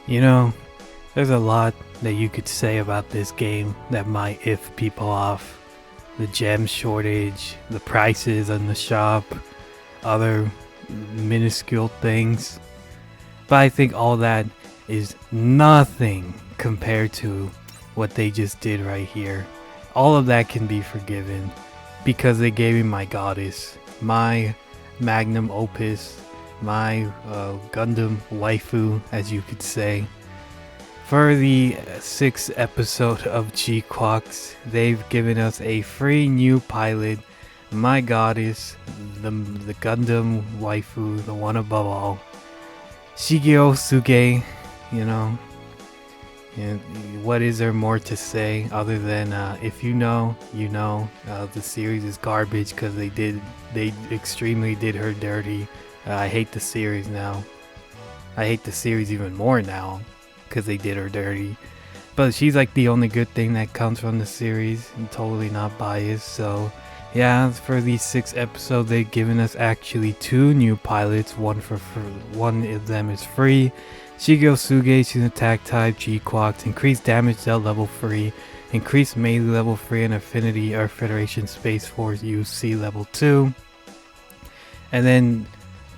You know, there's a lot that you could say about this game that might if people off. The gem shortage, the prices in the shop, other minuscule things. But I think all that is nothing compared to what they just did right here. All of that can be forgiven because they gave me my goddess, my magnum opus, my Gundam waifu, as you could say. For the 6th episode of GQuuuuuuX, they've given us a free new pilot, my goddess, the Gundam waifu, the one above all, Shiiko Sugai. You know, and what is there more to say other than if you know, you know. The series is garbage because they extremely did her dirty. I hate the series now. I hate the series even more now because they did her dirty. But she's like the only good thing that comes from the series. I'm totally not biased. So yeah, for these 6 episodes, they've given us actually 2 new pilots. One of them is free. Shiiko Sugai, she's an attack type, GQuuuuuuX, increased damage dealt level 3, increased melee level 3, and affinity or Federation Space Force UC level 2. And then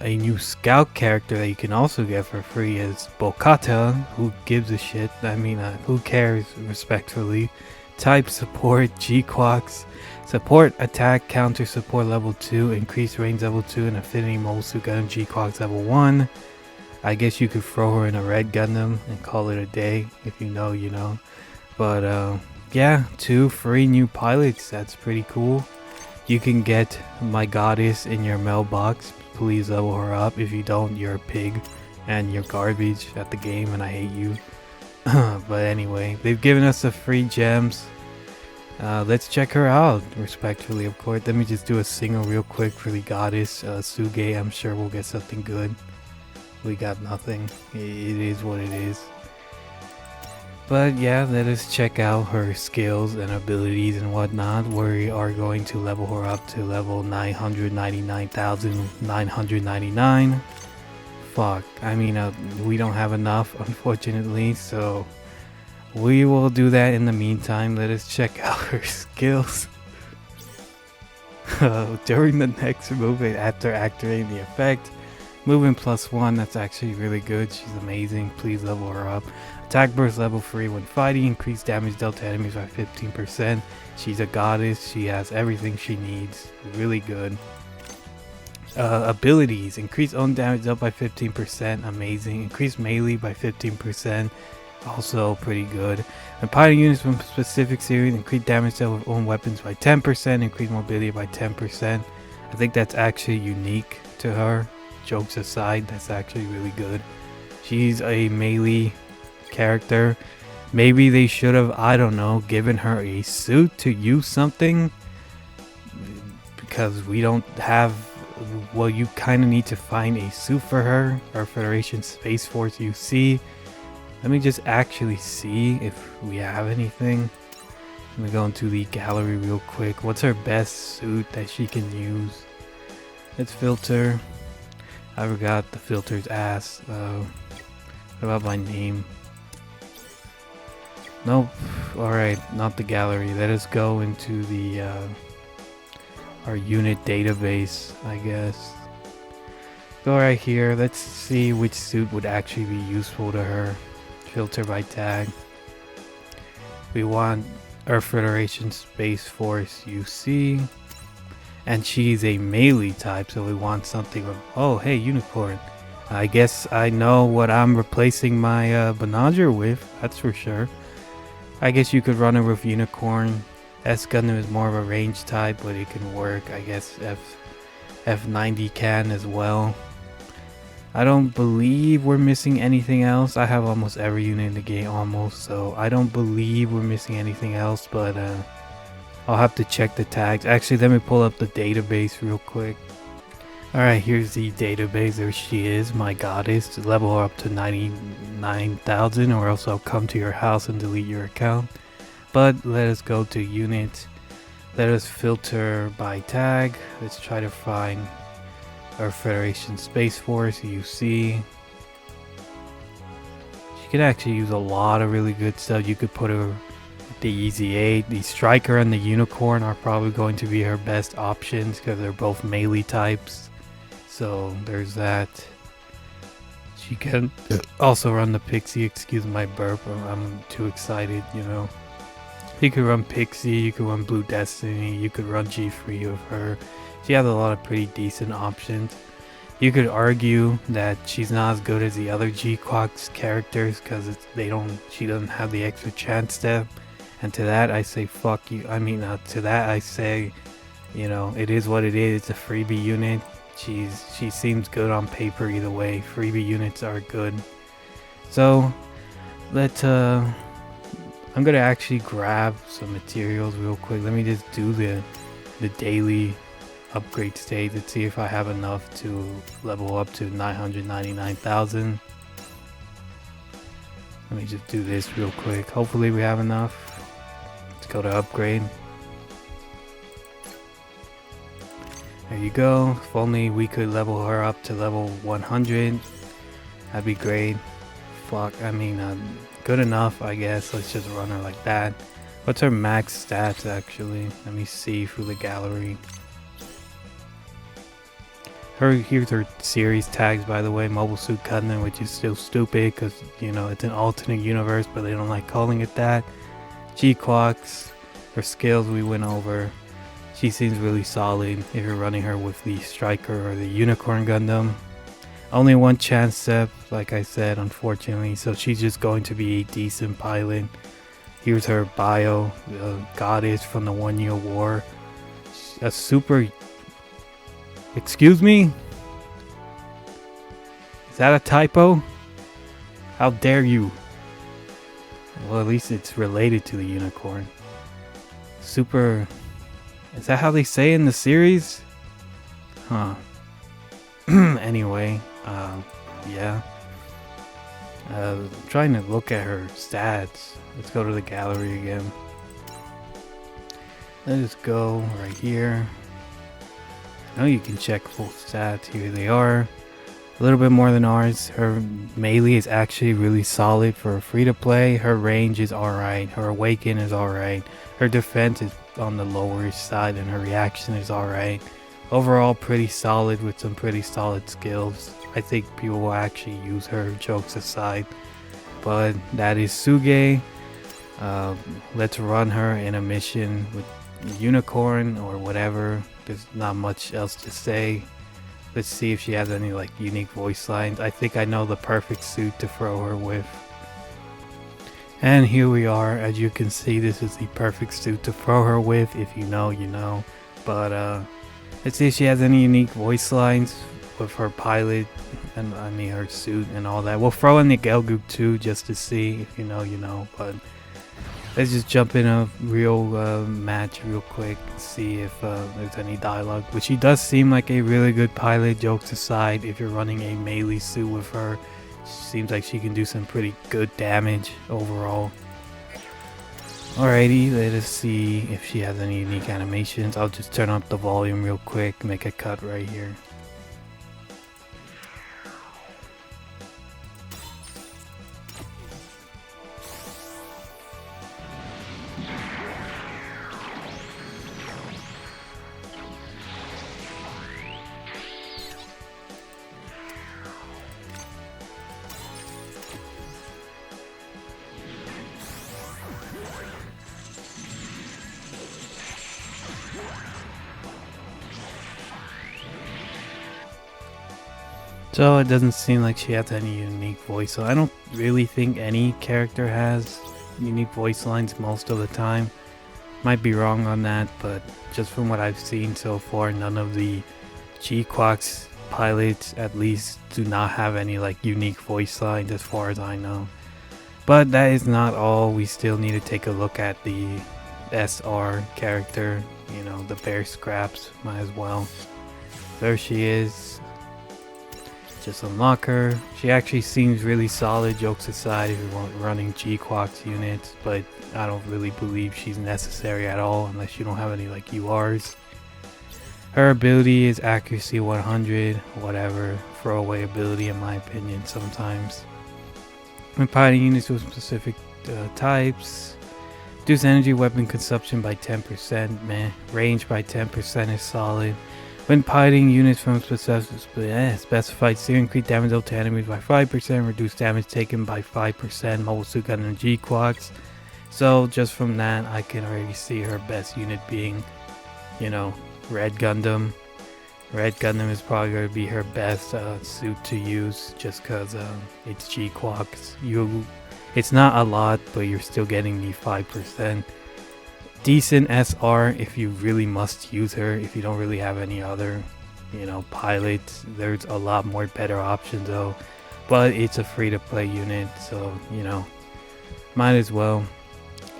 a new scout character that you can also get for free is Bokata. Who gives a shit? I mean, who cares, respectfully. Type support, GQuuuuuuX. Support attack counter support level 2, increased range level 2, and affinity mobile suit Gundam GQuuuuuuX level 1. I guess you could throw her in a red Gundam and call it a day. If you know, you know. But yeah, 2 free new pilots. That's pretty cool. You can get my goddess in your mailbox. Please level her up. If you don't, you're a pig and you're garbage at the game and I hate you. But anyway, they've given us the free gems. Let's check her out, respectfully, of course. Let me just do a single real quick for the goddess Sugai. I'm sure we'll get something good. We got nothing. It is what it is. But yeah, let us check out her skills and abilities and whatnot. We are going to level her up to level 999,999. Fuck, I mean, we don't have enough, unfortunately, so we will do that in the meantime. Let us check out her skills. During the next movement after activating the effect, movement +1, that's actually really good. She's amazing. Please level her up. Attack burst level 3 when fighting. Increased damage dealt to enemies by 15%. She's a goddess. She has everything she needs. Really good. Abilities. Increased own damage dealt by 15%. Amazing. Increased melee by 15%. Also pretty good. When piloting units from specific series, increased damage dealt with own weapons by 10%. Increased mobility by 10%. I think that's actually unique to her. Jokes aside, that's actually really good. She's a melee character. Maybe they should have, I don't know, given her a suit to use something, because we don't have, well, you kind of need to find a suit for her, or Federation Space Force UC. Let me just actually see if we have anything. Let me go into the gallery real quick. What's her best suit that she can use? Let's filter. I forgot the filter's ass. What about my name? Nope. Alright, not the gallery. Let us go into the our unit database, I guess. Go right here. Let's see which suit would actually be useful to her. Filter by tag. We want Earth Federation Space Force UC. And she's a melee type, so we want something with, oh hey, unicorn. I guess I know what I'm replacing my Benager with, that's for sure. I guess you could run her with unicorn. S Gundam is more of a range type, but it can work. I guess F90 can as well. I don't believe we're missing anything else. I have almost every unit in the game almost, so I don't believe we're missing anything else, but I'll have to check the tags. Actually, let me pull up the database real quick. Alright, here's the database. There she is, my goddess. Level her up to 99,000 or else I'll come to your house and delete your account. But let us go to unit. Let us filter by tag. Let's try to find our Federation Space Force UC. She could actually use a lot of really good stuff. You could put her the Easy 8, the Striker and the Unicorn are probably going to be her best options because they're both melee types. So there's that. She can also run the Pixie. Excuse my burp, I'm too excited, you know. You could run Pixie, you could run Blue Destiny, you could run G3 with her. She has a lot of pretty decent options. You could argue that she's not as good as the other GQuuuuuuX characters because she doesn't have the extra chance step. And to that I say fuck you. I mean, to that I say, you know, it is what it is. It's a freebie unit. She seems good on paper either way. Freebie units are good. So I'm gonna actually grab some materials real quick. Let me just do the daily upgrade stage. Let's see if I have enough to level up to 999,000. Let me just do this real quick. Hopefully we have enough. Let's go to upgrade. There you go. If only we could level her up to level 100. That'd be great. Fuck, I mean, good enough, I guess. Let's just run her like that. What's her max stats, actually? Let me see through the gallery. Here's her series tags, by the way. Mobile Suit Gundam, which is still stupid because, you know, it's an alternate universe, but they don't like calling it that. GQuuuuuuX, her skills we went over. She seems really solid if you're running her with the Striker or the Unicorn Gundam. Only one chance step, like I said, unfortunately, so she's just going to be a decent pilot. Here's her bio, the goddess from the 1 Year War. A super... Excuse me? Is that a typo? How dare you? Well, at least it's related to the Unicorn. Super... Is that how they say in the series? Huh. Anyway, yeah. I'm trying to look at her stats. Let's go to the gallery again. Let's go right here. I know you can check full stats. Here they are. A little bit more than ours. Her melee is actually really solid for free to play. Her range is alright. Her awaken is alright. Her defense is on the lower side and her reaction is alright. Overall pretty solid with some pretty solid skills. I think people will actually use her, jokes aside. But that is Sugai. Let's run her in a mission with Unicorn or whatever. There's not much else to say. Let's see if she has any like unique voice lines. I think I know the perfect suit to throw her with. And here we are. As you can see, this is the perfect suit to throw her with. If you know, you know. But let's see if she has any unique voice lines with her pilot and I mean her suit and all that. We'll throw in the Gelgoop too just to see. If you know, you know. But let's just jump in a real match real quick. See if there's any dialogue. But she does seem like a really good pilot, jokes aside. If you're running a melee suit with her, seems like she can do some pretty good damage overall. Alrighty, let us see if she has any unique animations. I'll just turn up the volume real quick, make a cut right here. So it doesn't seem like she has any unique voice, so I don't really think any character has unique voice lines most of the time. Might be wrong on that, but just from what I've seen so far, none of the GQuuuuuuX pilots at least do not have any like unique voice lines as far as I know. But that is not all. We still need to take a look at the SR character, you know, the bear scraps, might as well. There she is. Just unlock her. She actually seems really solid, jokes aside, if you're running GQuuuuuuX units, but I don't really believe she's necessary at all unless you don't have any like URs. Her ability is accuracy 100, whatever, throwaway ability in my opinion sometimes. When piloting units with specific types, reduce energy weapon consumption by 10%, meh. Range by 10% is solid. When piloting units from specified steering, increase damage dealt to enemies by 5%, reduce damage taken by 5%, Mobile Suit Gundam GQuuuuuuX. So just from that, I can already see her best unit being, Red Gundam. Red Gundam is probably going to be her best suit to use, just because it's GQuuuuuX. It's not a lot, but you're still getting the 5%. Decent SR if you really must use her. If you don't really have any other, pilots, there's a lot more better options though. But it's a free-to-play unit, so might as well.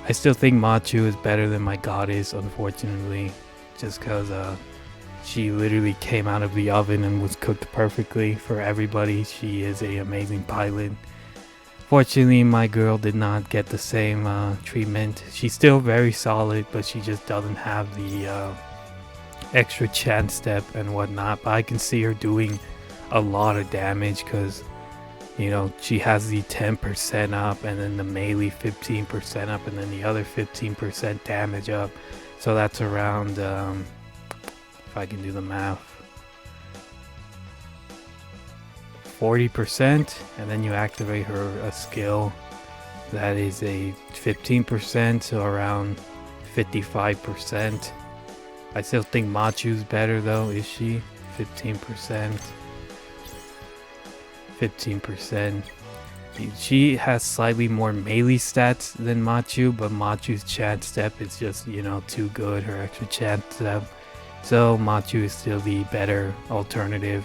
I still think Machu is better than my goddess, unfortunately, just because she literally came out of the oven and was cooked perfectly for everybody. She is an amazing pilot. Fortunately, my girl did not get the same treatment. She's still very solid, but she just doesn't have the extra chance step and whatnot. But I can see her doing a lot of damage because, she has the 10% up and then the melee 15% up and then the other 15% damage up. So that's around, if I can do the math, 40%, and then you activate a skill that is a 15%, so around 55%. I still think Machu's better though. Is she? 15%. 15%. She has slightly more melee stats than Machu, but Machu's chance step is just, too good, her extra chance step. So Machu is still the better alternative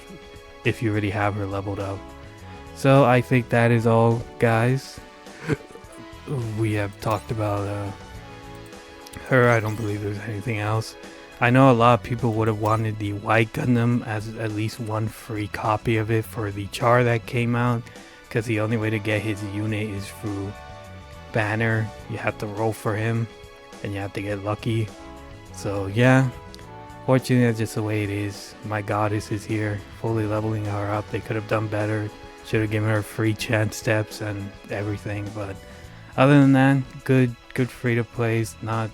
if you already have her leveled up. So I think that is all, guys. We have talked about her. I don't believe there's anything else. I know a lot of people would have wanted the White Gundam as at least one free copy of it for the char that came out, because the only way to get his unit is through banner. You have to roll for him and you have to get lucky. So yeah, fortunately that's just the way it is. My goddess is here, fully leveling her up. They could have done better. Should have given her free chance steps and everything, but other than that, good free to plays. Not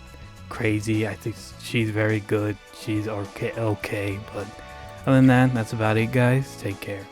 crazy. I think she's very good. She's okay, but other than that, that's about it, guys. Take care.